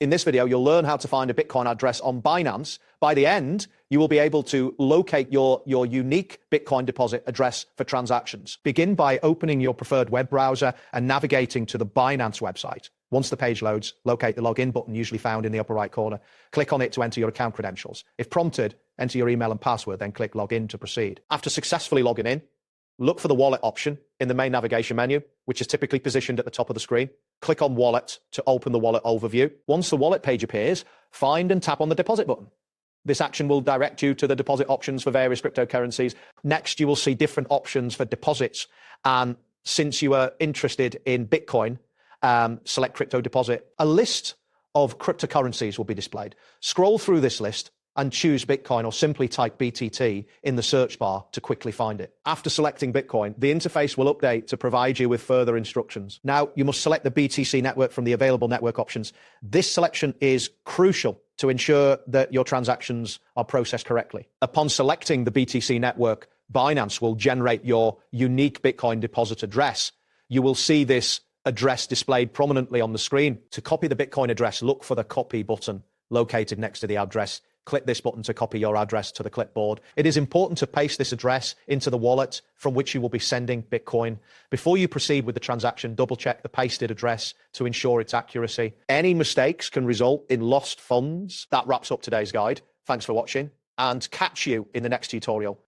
In this video, you'll learn how to find a Bitcoin address on Binance. By the end, you will be able to locate your unique Bitcoin deposit address for transactions. Begin by opening your preferred web browser and navigating to the Binance website. Once the page loads, locate the login button usually found in the upper right corner. Click on it to enter your account credentials. If prompted, enter your email and password, then click login to proceed. After successfully logging in, look for the wallet option in the main navigation menu, which is typically positioned at the top of the screen. Click on wallet to open the wallet overview. Once the wallet page appears, find and tap on the deposit button. This action will direct you to the deposit options for various cryptocurrencies. Next, you will see different options for deposits. And since you are interested in Bitcoin, select crypto deposit. A list of cryptocurrencies will be displayed. Scroll through this list and choose Bitcoin, or simply type BTT in the search bar to quickly find it. After selecting Bitcoin, the interface will update to provide you with further instructions. Now, you must select the BTC network from the available network options. This selection is crucial to ensure that your transactions are processed correctly. Upon selecting the BTC network, Binance will generate your unique Bitcoin deposit address. You will see this address displayed prominently on the screen. To copy the Bitcoin address, look for the copy button located next to the address. Click this button to copy your address to the clipboard. It is important to paste this address into the wallet from which you will be sending Bitcoin. Before you proceed with the transaction, double check the pasted address to ensure its accuracy. Any mistakes can result in lost funds. That wraps up today's guide. Thanks for watching, and catch you in the next tutorial.